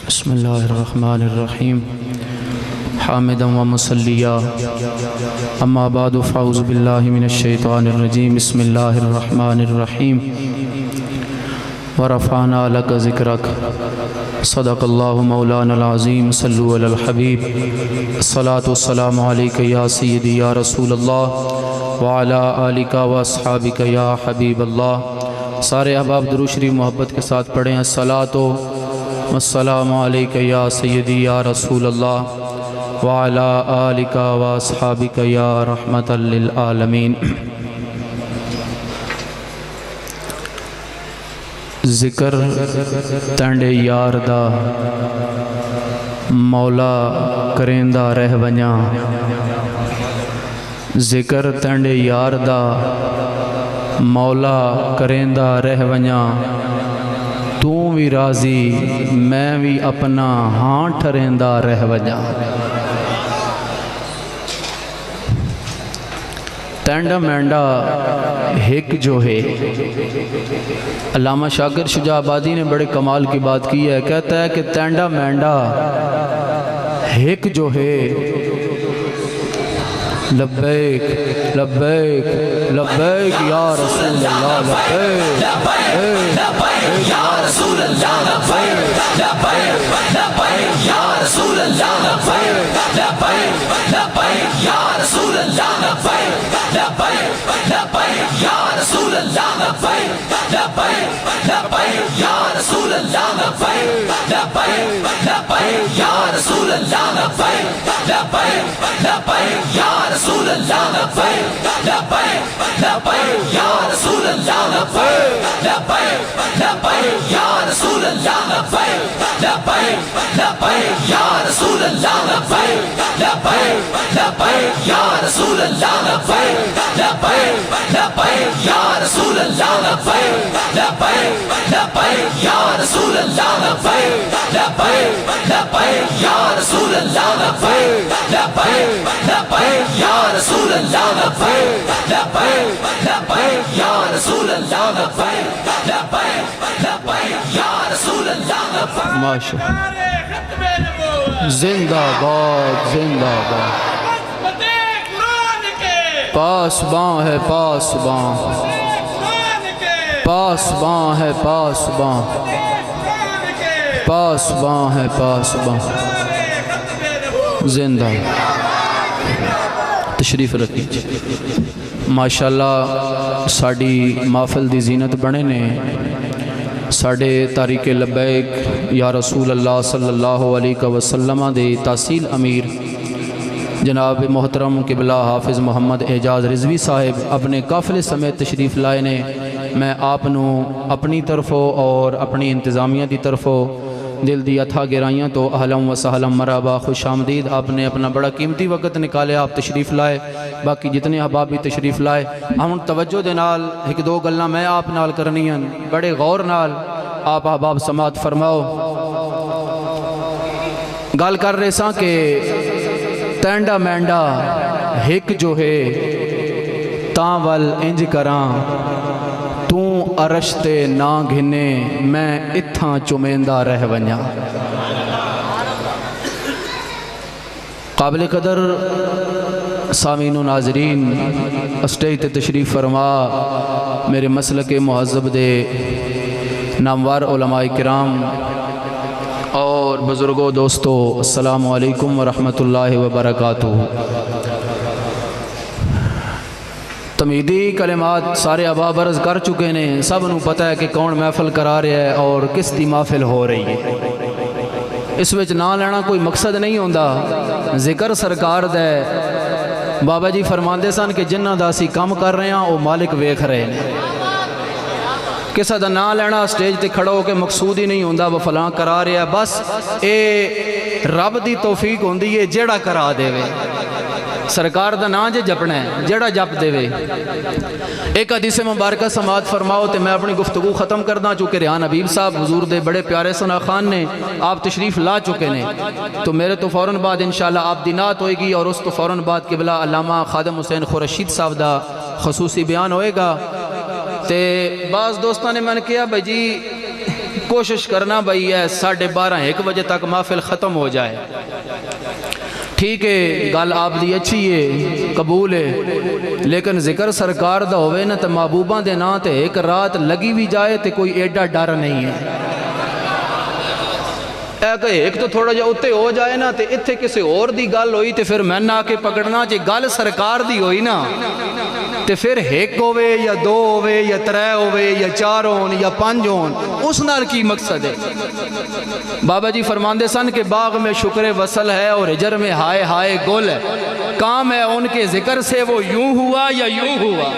بسم اللہ الرحمن الرحیم حامدا و مصلیا اما بعد فاعوذ باللہ من الشیطان الرجیم بسم اللہ الرحمن الرحیم ورفعنا لک ذکرک صدق اللہ مولانا العظیم صلو علی الحبیب الصلاة والسلام علیک یا سیدی یا رسول اللہ وعلی آلک و اصحابک یا حبیب اللہ۔ سارے احباب درود شریف محبت کے ساتھ پڑھیں۔ الصلاة والسلام علیک یا سیدی یا رسول اللہ وعلی آلک و اصحابک یا رحمت للعالمین۔ ذکر تنڈے یار دا مولا کریندہ رہ ونجا، ذکر تنڈے یار دا مولا کریندہ رہ ونجا، تو بھی راضی میں بھی اپنا ہاں ٹھریندہ رہ ونجا۔ تینڈا مینڈا ہک جو ہے، علامہ شاکر شجاع آبادی نے بڑے کمال کی بات کی ہے، کہتا ہے کہ تینڈا مینڈا ہک جو ہے، لبیک لبیک لبیک یا رسول اللہ، لبیک لبیک یا رسول اللہ، لبیک لبیک لبیک یا رسول اللہ، لبیک لبیک لبیک یا رسول اللہ، لبیک لبیک لبیک یا رسول اللہ، لبیک لبیک لبیک یا رسول اللہ، لبیک لبیک لبیک یا رسول اللہ، لبیک لبیک لبیک یا رسول اللہ، لبیک لبیک لبیک یا رسول اللہ، لبیک لبیک لبیک یا رسول اللہ، لبیک لبیک لبیک یا رسول اللہ، لبیک لبیک لبیک یا رسول اللہ، لبیک لبیک لبیک یا رسول اللہ، لبیک لبیک لبیک یا رسول اللہ، لبیک لبیک لبیک یا رسول اللہ، لبیک لبیک لبیک یا رسول اللہ، لبیک لبیک لبیک یا رسول اللہ، لبیک لبیک لبیک یا رسول اللہ، لبیک۔ ماشاءاللہ، زندہ باد زندہ باد۔ پاسباں ہے پاسباں، پاسباں ہے پاسباں، پاسباں ہے پاسباں، زندہ۔ تشریف رکھیے۔ ماشاءاللہ ساڑی محفل دی زینت بنے نے، ساڑے تاریخ لبیک یا رسول اللہ صلی اللہ علیہ وسلم دے تحصیل امیر جناب محترم قبلہ حافظ محمد اعجاز رضوی صاحب اپنے قافلے سمیت تشریف لائے نے۔ میں آپ نو اپنی طرفوں اور اپنی انتظامیہ دی طرفوں دل دی اتھا گرائیاں تو اہلم و سہلم مرحبا، خوش آمدید۔ آپ نے اپنا بڑا قیمتی وقت نکالے، آپ تشریف لائے، باقی جتنے احباب بھی تشریف لائے۔ ہم توجہ دے نال ایک دو گلاں میں آپ نال کرنی ہیں، بڑے غور نال آپ احباب سماعت فرماؤ۔ گل کر رہے ساں کہ تینڈا مینڈا ہک جو ہے، تاں ول انج کراں تو عرش تے نہ گھنے، میں اتھاں چمیندہ رہ ونجا۔ قابل قدر سامعین و ناظرین، اسٹیج تے تشریف فرما میرے مسلک مہذب دے نامور علماء کرام اور بزرگوں دوستو، السلام علیکم ورحمۃ اللہ وبرکاتہ۔ تمیدی کلمات سارے احباب عرض کر چکے نے، سب نو پتہ ہے کہ کون محفل کرا رہا ہے اور کس دی محفل ہو رہی ہے۔ اس وچ نہ لینا کوئی مقصد نہیں ہوندا، ذکر سرکار دے۔ بابا جی فرماندے سن کہ جنہ دا اسی کام کر رہے ہیں وہ مالک ویکھ رہے ہیں۔ کسا دا نہ لینا سٹیج تے کھڑا ہو کے مقصود ہی نہیں ہوندا وہ فلاں کرا رہا ہے، بس اے رب دی توفیق ہوندی ہے جیڑا کرا دے وے۔ سرکار دا نا جے جپنا ہے، جیڑا جپ دے وے۔ ایک حدیث مبارکہ سماعت فرماؤ تے میں اپنی گفتگو ختم کرنا، چونکہ ریحان حبیب صاحب حضور دے بڑے پیارے ثنا خان نے آپ تشریف لا چکے نے، تو میرے تو فوراً بعد انشاءاللہ آپ دی نعت ہوئے گی، اور اس تو فوراً بعد قبلہ علامہ خادم حسین خورشید صاحب دا خصوصی بیان ہوئے گا۔ تے بعض دوستان نے میں نے کہا بھائی جی کوشش کرنا بھائی ہے 12:30 1 بجے تک محفل ختم ہو جائے. ٹھیک ہے گل آپ دی اچھی ہے قبول ہے لیکن ذکر سرکار دا ہوئے نا تو محبوباں دے نا تے ایک رات لگی بھی جائے تے کوئی ایڈا ڈر نہیں ہے. ایک تو تھوڑا جا اتے ہو جائے نا تے اتھے کسی اور دی گل ہوئی تے پھر میں نہ کے پکڑنا جے گل سرکار دی ہوئی نا تے پھر ایک ہوئے یا 2 ہوئے یا 3 ہوئے یا 4 ہون یا 5 ہون اس نال کی مقصد ہے. بابا جی فرماندے سن کہ باغ میں شکر وصل ہے اور ہجر میں ہائے ہائے گل ہے. کام ہے ان کے ذکر سے وہ یوں ہوا یا یوں ہوا.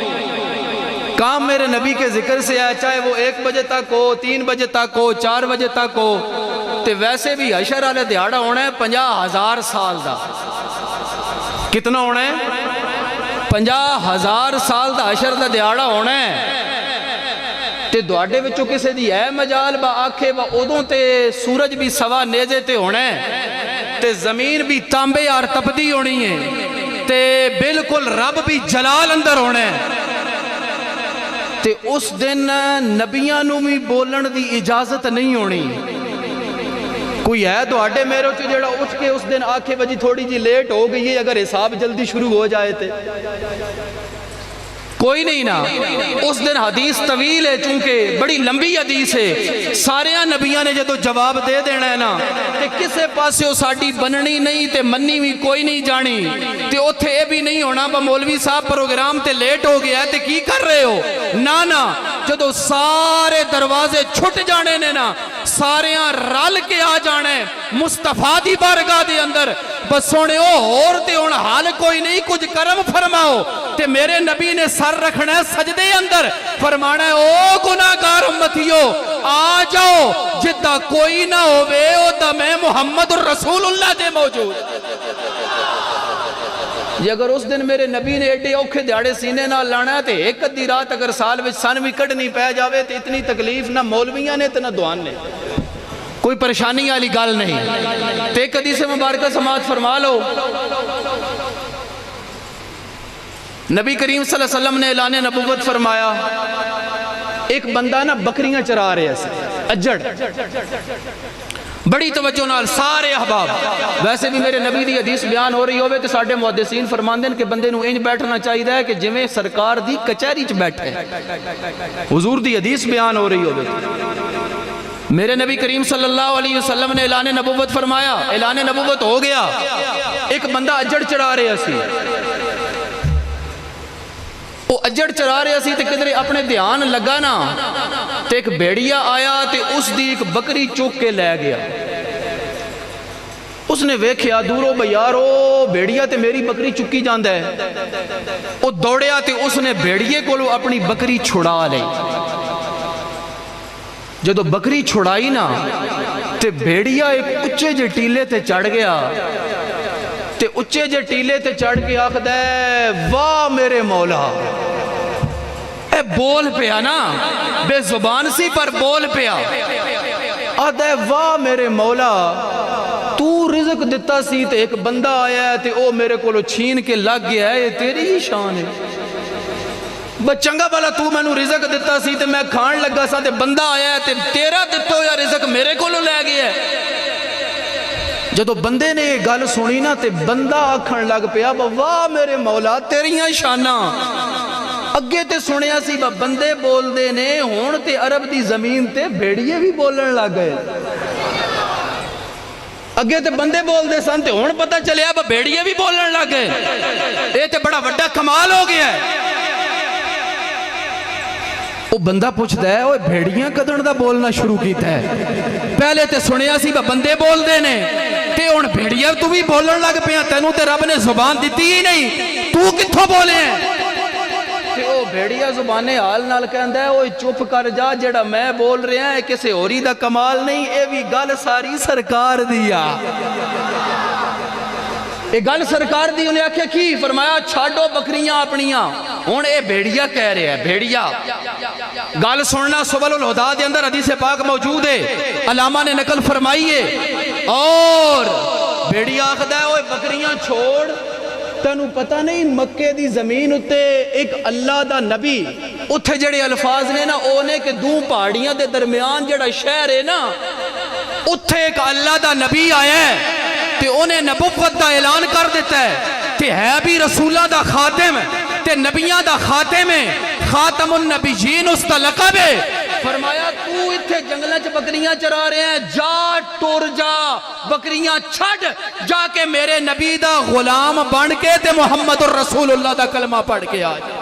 کام میرے نبی کے ذکر سے ہے چاہے وہ 1 بجے تک ہو 3 بجے تک ہو 4 بجے تک ہو. تے ویسے بھی حشر والے دیہڑا ہونا ہے 50,000 سال دا. کتنا ہونا ہے 50,000 سال دا حشر دا دیہڑا ہونا ہے. تے دوڑے وچوں کسے دی ہے مجال با آکھے با ادوں تے سورج بھی سوا نیزے تے ہونا ہے تے زمین بھی تانبے اور تپدی ہونی ہے تے بالکل رب بھی جلال اندر ہونا ہے. تے اس دن نبیاں نو بھی بولن دی اجازت نہیں ہونی. کوئی ہے دوڑے میرے چو جڑا اٹھ کے اس دن آکھے بجی تھوڑی جی لیٹ ہو گئی ہے اگر حساب جلدی شروع ہو جائے تے کوئی نہیں نا. اس دن حدیث طویل ہے چونکہ بڑی لمبی حدیث ہے ساریاں نبیاں نے جدو جواب دے دینا ہے نا تے کسے پاسے ہو ساڑی بننی نہیں تے مننی بھی کوئی نہیں جانی تے اتھے اے بھی نہیں ہونا با مولوی صاحب پروگرام تے لیٹ ہو گیا تے کی کر رہے ہو. نا جدو سارے دروازے چھٹ جانے نے نا ساریاں رل کے آ جانے مصطفیٰ دی بارگاہ دے اندر بس سونے اور تے ان حال کوئی نہیں کچھ کرم فرماؤ تے میرے نبی نے سر رکھنا ہے سجدے اندر فرمانا ہے او گناہگار امتیو آ جاؤ جدہ کوئی نہ ہوئے او دم محمد الرسول اللہ دے موجود. یہ اگر اس دن میرے نبی نے ایڈے اوکھے دیاڑے سینے نہ لانا ہے تے ایک ادھی رات اگر سال وچ سن بھی کٹ نہیں پہ جاوے تے اتنی تکلیف نہ مولویاں نے تے نہ دوان نے کوئی پریشانی والی گل نہیں. تے ایک حدیث مبارکہ سماعت فرما لو. نبی کریم صلی اللہ علیہ وسلم نے اعلان نبوت فرمایا ایک بندہ نا بکریاں چرا رہے ہیں اجڑ بڑی توجہ نال سارے احباب ویسے بھی میرے نبی دی حدیث بیان ہو رہی ہوئے تو ساڑھے محدثین فرماندے ہیں کہ بندے نو انج بیٹھنا چاہیے ہے کہ جویں سرکار دی کچہری چ بیٹھے حضور دی حدیث بیان ہو رہی ہوئے. میرے نبی کریم صلی اللہ علیہ وسلم نے اعلان نبوت فرمایا اعلان نبوت ہو گیا. ایک بندہ اجڑ چڑھا رہے سی وہ اجڑ چرا رہے سی تے کدھر اپنے دھیان لگا نا تے ایک بیڑیا آیا تے اس دی ایک بکری چوک کے لے گیا. اس نے ویکھیا دورو بیارو بیڑیا تے میری بکری چکی جاندہ ہے. وہ دوڑیا تے اس نے بیڑیے کو اپنی بکری چھڑا لے. جدو بکری چھڑائی نا تے بیڑیا ایک اچھے جے ٹیلے تے چڑھ گیا تے اچھے جے ٹیلے تے چڑھ کے آخد ہے واہ میرے مولا. اے بول پیا نا بے زبان سی پر بول پیا آخد ہے واہ میرے مولا تو رزق دیتا سی تے ایک بندہ آیا ہے تے او میرے کو چھین کے لگ گیا ہے یہ تیری ہی شان ہے. چنگا بالا تو میں نو رزق دیتا سی تے میں کھان لگا سا تے بندہ آیا ہے تے تیرا دیتو یا رزق میرے کو لے گیا ہے. جدو بندے نے یہ گل سنی نا تے بندہ آکھن لگ پیا واہ میرے مولا تیریاں شاناں. اگے تے سنیا سی بندے بول دے نے ہون تے عرب دی زمین تے بھیڑیے بھی بولن لگ گئے. اگے تے بندے بول دے سن تے ہون پتہ چلیا بھیڑیے بھی بولن لگ گئے. اے تے بڑا وڈا کمال ہو گیا ہے. وہ بندہ پوچھتا ہے وہ بھیڑیاں کدن دا بولنا شروع کیتا ہے. پہلے تے سنیا سی بندے بول دے نے تے ان بھیڑیاں تو بھی بولن لگ پیا تینوں تے رب نے زبان دیتی ہی نہیں تو کتھوں بولے ہیں. تے وہ بھیڑیا زبانے حال نال کہندا ہے اوے چپ کر جا جڑا میں بول رہا ہے کسے ہوری دا کمال نہیں اے بھی گل ساری سرکار دیا. اے گل سرکار دی انہیں آکھیا کی فرمایا چھاڑو بکریاں اپنیاں. ہون اے بھیڑیا کہہ رہے ہیں بھیڑیا گل سننا سبل الہدا دے اندر حدیث پاک موجود ہے علامہ نے نقل فرمائی ہے. اور بھیڑیا آخدہ ہے اوے بکریاں چھوڑ تینوں پتہ نہیں مکے دی زمین اتے ایک اللہ دا نبی اتھے جڑے الفاظ نے نا اونے کہ دو پہاڑیاں دے درمیان جڑا شہر ہے نا اتھے ایک اللہ دا نبی آیا ہے تے انہیں نبوت دا اعلان کر دیتا ہے تے ہے بھی رسولہ دا خاتم تے نبیاں دا خاتم ہے خاتم النبیین اس دا لقب ہے فرمایا تو اتھے جنگلہ چ بکریاں چرا رہے ہیں جا ٹور جا بکریاں چھڑ جا کے میرے نبی دا غلام بن کے تے محمد الرسول اللہ دا کلمہ پڑھ کے آ جا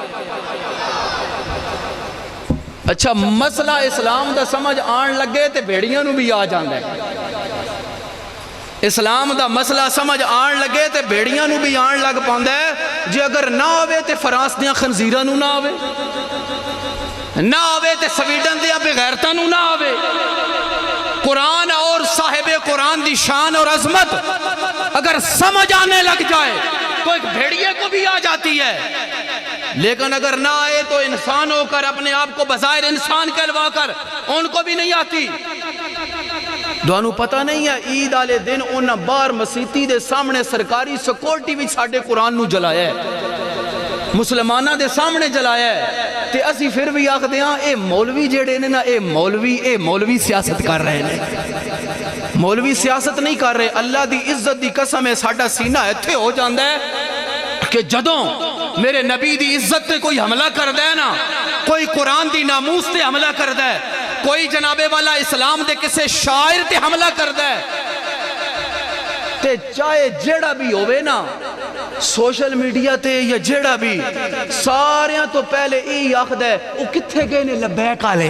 اچھا مسئلہ اسلام دا سمجھ آن لگے تے بھیڑیاں نو بھی آ جاندے اسلام دا مسئلہ سمجھ آن لگے تے بھیڑیاں نو بھی آن لگ پاندے جے اگر نہ آوے تے فرانس دیاں خنزیرہ نو نہ آوے نہ آوے تے سویڈن دیا بغیرتا نو نہ آوے قرآن اور صاحب قرآن دی شان اور عظمت اگر سمجھ آنے لگ جائے تو ایک بھیڑیے کو بھی آ جاتی ہے لیکن اگر نہ آئے تو انسان ہو کر اپنے آپ کو بظاہر انسان کہلوا کر ان کو بھی نہیں آتی دوانو پتہ نہیں ہے عید آلے دن انہاں بار مسیتی دے سامنے سرکاری سیکورٹی بھی ساڑھے قرآن نو جلایا ہے مسلمانہ دے سامنے جلایا ہے تے اسی پھر بھی آکھ دیاں اے مولوی جیڑے نے نا اے مولوی سیاست کر رہے ہیں مولوی سیاست نہیں کر رہے اللہ دی عزت دی قسم ہے ساڑھا سینہ ایتھے ہو جاندہ ہے کہ جدوں میرے نبی دی عزت تے کوئی حملہ کر دے نا کوئی قرآن دی ناموس تے حملہ کر دے کوئی جناب والا اسلام دے کسے شاعر تے حملہ کر دے تے چاہے جیڑا بھی ہوئے نا سوشل میڈیا تے یا جیڑا بھی ساریاں تو پہلے ای آخد ہے وہ کتھے گئے نے لبیک آلے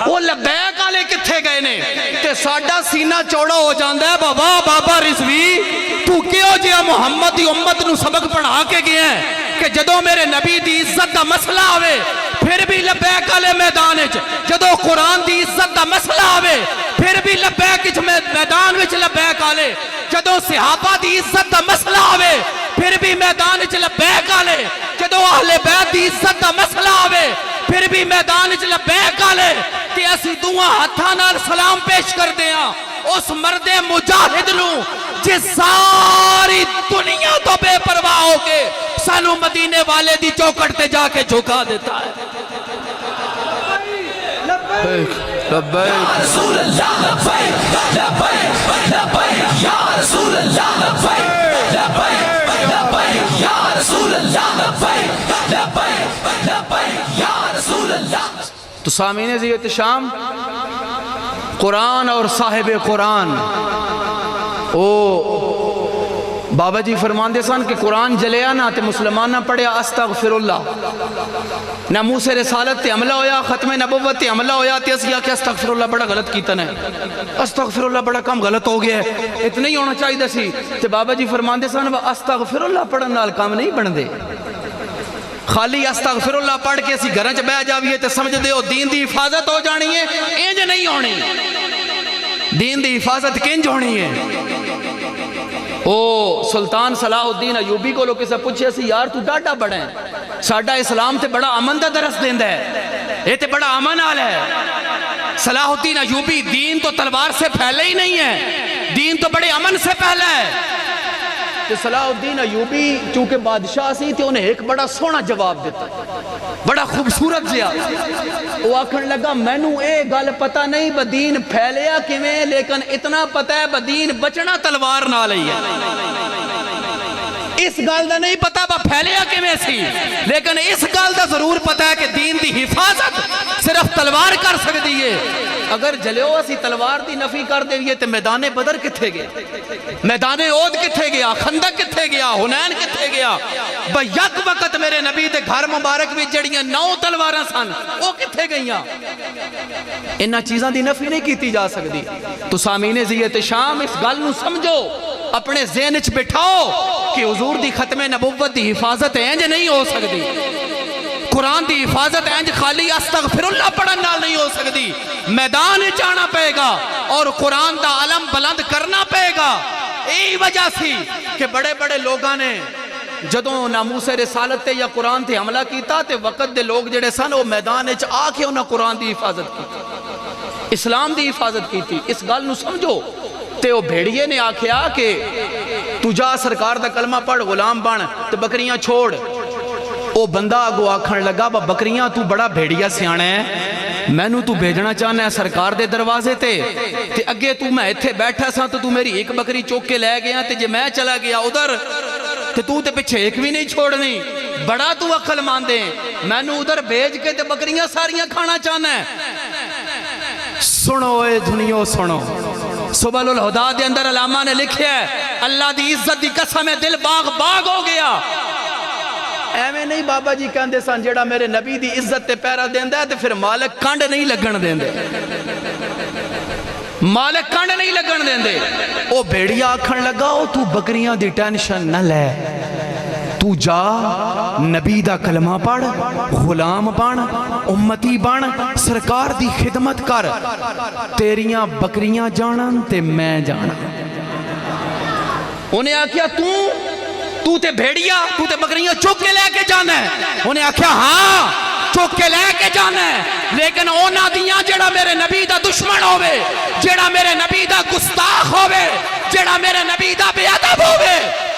وہ لبیک آلے کتھے گئے نے تے ساڑھا سینہ چوڑا ہو جاندہ ہے بابا رضوی تو کیوں جیا محمد دی امت نو سبق پڑھا کے گئے ہیں کہ جدو میرے نبی دی عزت دا مسئلہ آوے پھر بھی لبیک آلے میدان وچ جدو قرآن دی عزت دا مسئلہ آوے پھر بھی لبیک میدان وچ لبیک آلے جدو صحابہ دی عزت دا مسئلہ آوے پھر بھی میدان وچ لبیک آلے جدو اہل بیت دی عزت دا مسئلہ آوے پھر بھی میدان وچ لبیک آلے تے اسی دعا ہتھاں نال سلام پیش کر دیاں اس مرد مجاہد نو جس ساری دنیا تو بے پرواہ ہو کے سانو مدینے والے دی چوکٹ تے جا کے جھکا دیتا ہے لبیک یا رسول اللہ لبیک لبیک لبیک یا رسول اللہ لبیک لبیک لبیک یا رسول اللہ لبیک لبیک لبیک یا رسول اللہ تو سامعین زیت شام قرآن اور صاحب قرآن بابا جی فرمان دے سن کہ قرآن جلیا نا تے مسلمان نہ پڑھیا استغفر اللہ ناموس رسالت تے عملہ ہویا ختم نبوت تے عملہ ہویا تے اسی آکے استغفر اللہ بڑا غلط کیتا ہے استغفر اللہ بڑا کم غلط ہو گیا ہے اتنا ہی ہونا چاہیے سی تے بابا جی فرمان دے سن استغفر اللہ پڑھن نال کام نہیں بن دے خالی استغفر اللہ پڑھ کے اسی گھرن چ بہ جاویے تے سمجھ دے ہو دین دی حفاظت ہو جانی ہے انج نہیں ہونی دین دی حفاظت کنج ہونی ہے سلطان صلاح الدین ایوبی کو لوگ کسے پوچھے سی یار تو ڈاڈا بڑا ہے ساڈا اسلام تے بڑا امن دا درس دیندہ ہے یہ تے بڑا امن آل ہے صلاح الدین ایوبی دین تو تلوار سے پھیلے ہی نہیں ہے دین تو بڑے امن سے پھیلا ہے تو صلاح الدین ایوبی چونکہ بادشاہ سی تھے انہیں ایک بڑا سونا جواب دیتا بڑا خوبصورت زیا وہ آکھن لگا مینوں اے گل پتہ نہیں بدین پھیلیا کیویں لیکن اتنا پتہ ہے بدین بچنا تلوار نہ لئی ہے اس گل دا نہیں پتہ با پھیلیا کیویں سی لیکن اس گل دا ضرور پتہ ہے کہ دین دی حفاظت صرف تلوار کر سکتی ہے اگر جلیو اسی تلوار دی نفی کر دے تے میدان بدر کتھے گئے میدان اود کتھے گیا خندق کتھے گیا حنین کتھے گیا بیک وقت میرے نبی دے گھر مبارک بھی جڑیاں 9 تلواراں سن وہ کتھے گئیاں انہاں چیزاں دی نفی نہیں کیتی جا سکتی تو سامعین زیت شام اس گل نو سمجھو اپنے ذہن وچ بٹھاؤ کہ حضور دی ختم نبوت دی حفاظت انج نہیں ہو سکتی قرآن دی حفاظت انج خالی استغفر اللہ پڑھن نال نہیں ہو سکتی میدان جانا پے گا اور قرآن دا علم بلند کرنا پے گا یہی وجہ سی کہ بڑے بڑے لوگاں نے جدوں ناموس رسالت تے یا قرآن تے حملہ کیتا تے وقت دے لوگ جڑے سن وہ میدان وچ آ کے انہاں قرآن دی حفاظت کی اسلام دی حفاظت کی تھی اس گل نو سمجھو تے وہ بھیڑیے نے آکھیا کہ تو جا سرکار دا کلمہ پڑھ غلام بن تے بکریاں چھوڑ. او بندہ اگو آکھن لگا با بکریاں تو بڑا بھیڑیا سیانا ہے, مینوں تو بھیجنا چاہنا ہے سرکار دے دروازے تے اگے تو میں ایتھے بیٹھا سا تو میری ایک بکری چوک کے لے گیا تے جے میں چلا گیا ادھر تے پیچھے ایک بھی نہیں چھوڑنی. بڑا تو عقل مان دے, مینوں ادھر بھیج کے تے بکریاں ساریاں کھانا چاہنا ہے. سنو اے دنیو سنو, سبل الہدا دے اندر علامہ نے لکھیا ہے اللہ دی عزت دی قسم ہے دل باغ باغ ہو گیا. ایویں نہیں بابا جی کہندے سن جیڑا میرے نبی دی عزت تے پیرا دیندا ہے تے پھر مالک کنڈ نہیں لگن دیندے, مالک کنڈ نہیں لگن دیندے. او بھیڑیا آکھن لگا او تو بکریاں دی ٹینشن نہ لے, تو جا نبی دا کلمہ پڑھ, غلام بن, امتی بن, سرکار دی خدمت کر, تیریاں بکریاں جانن تے میں جانا. انہیں آکھیا تو تے بھیڑیا تو تے بکریاں چوک کے لے کے جانا ہے. انہیں آکھیا ہاں چوک کے لے کے جانا ہے, لیکن اونا دیاں جیڑا میرے نبی دا دشمن ہوئے, جیڑا میرے نبی دا گستاخ ہوئے, جیڑا میرے نبی دا بے ادب ہوئے,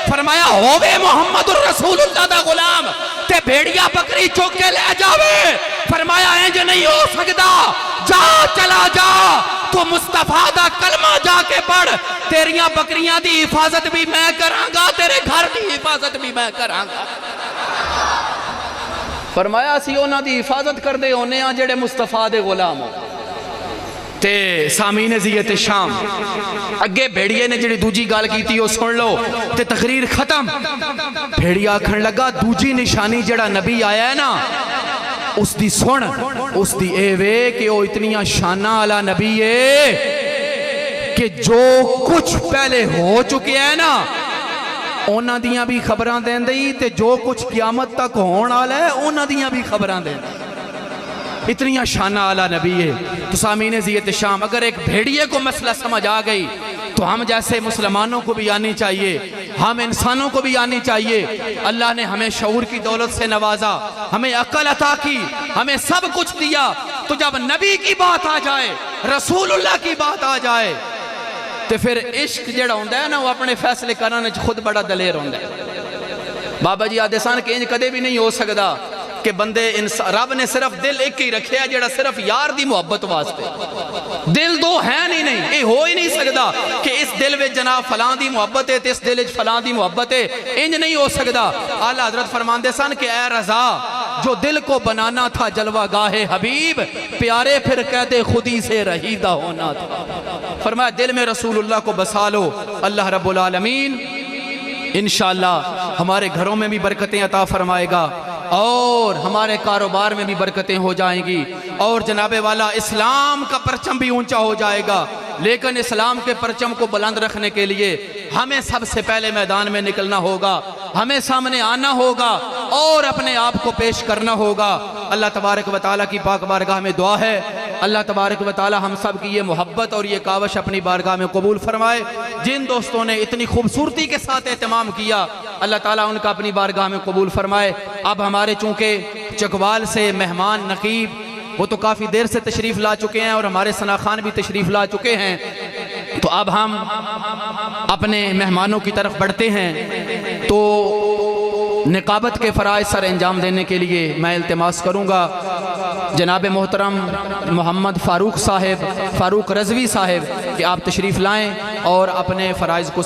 فرمایا ہوئے محمد الرسول اللہ دا غلام تے بھیڑیا بکری چوک کے لے جاوے. فرمایا انج نہیں ہو سکتا, جا چلا جا, تو مصطفیٰ دا کلمہ جا کے پڑھ, تیریاں بکریاں دی حفاظت بھی میں کراں گا, تیرے گھر دی حفاظت بھی میں کراں گا. فرمایا اسی اونا دی حفاظت کر دے ہونے ہاں جڑے مصطفیٰ دے غلام ہو. تے سامعین زیت شام اگے بھیڑیے نے جڑی دوجی گال کی تھی وہ سن لو تے تقریر ختم. بھیڑیا آکھن لگا دوجی نشانی جڑا نبی آیا ہے نا اس دی سن, اس دی اے وے کہ وہ اتنیاں شانہ علا نبی ہے کہ جو کچھ پہلے ہو چکے ہیں نا اونا دیاں بھی خبران دین دی, تے جو کچھ قیامت تک ہون آلہ ہے اونا دیاں بھی خبران دین دی. اتنی شانہ علا نبی ہے. تو سامعین زیت شام اگر ایک بھیڑیے کو مسئلہ سمجھ آ گئی تو ہم جیسے مسلمانوں کو بھی آنی چاہیے, ہم انسانوں کو بھی آنی چاہیے. اللہ نے ہمیں شعور کی دولت سے نوازا, ہمیں عقل عطا کی, ہمیں سب کچھ دیا. تو جب نبی کی بات آ جائے, رسول اللہ کی بات آ جائے, تو پھر عشق جڑا ہوندہ ہے نا وہ اپنے فیصلے کرنے خود بڑا دلیر ہوندہ ہے. بابا جی آدھے سان کہ انج کدے بھی نہیں ہو سکتا کہ بندے رب نے صرف دل ایک ہی رکھے ہے جڑا صرف یار دی محبت واسطے, دل دو ہیں نہیں, یہ ہو ہی نہیں سکتا کہ اس دل میں جناب فلان دی محبت ہے تے اس دل میں فلان دی محبت ہے, انج نہیں ہو سکتا. اعلیٰ حضرت فرماندے سن کہ اے رضا جو دل کو بنانا تھا جلوہ گاہ حبیب, پیارے پھر کہتے خودی سے رہیدہ ہونا تھا. فرمایا دل میں رسول اللہ کو بسا لو, اللہ رب العالمین انشاءاللہ ہمارے گھروں میں بھی برکتیں عطا فرمائے گا, اور ہمارے کاروبار میں بھی برکتیں ہو جائیں گی, اور جناب والا اسلام کا پرچم بھی اونچا ہو جائے گا. لیکن اسلام کے پرچم کو بلند رکھنے کے لیے ہمیں سب سے پہلے میدان میں نکلنا ہوگا, ہمیں سامنے آنا ہوگا اور اپنے آپ کو پیش کرنا ہوگا. اللہ تبارک و تعالیٰ کی پاک بارگاہ میں دعا ہے اللہ تبارک و تعالیٰ ہم سب کی یہ محبت اور یہ کاوش اپنی بارگاہ میں قبول فرمائے. جن دوستوں نے اتنی خوبصورتی کے ساتھ اہتمام کیا اللہ تعالیٰ ان کا اپنی بارگاہ میں قبول فرمائے. اب ہمارے چونکہ چکوال سے مہمان نقیب وہ تو کافی دیر سے تشریف لا چکے ہیں اور ہمارے ثنا خان بھی تشریف لا چکے ہیں, تو اب ہم اپنے مہمانوں کی طرف بڑھتے ہیں. تو نقابت کے فرائض سر انجام دینے کے لیے میں التماس کروں گا جناب محترم محمد فاروق صاحب, فاروق رضوی صاحب کہ آپ تشریف لائیں اور اپنے فرائض کو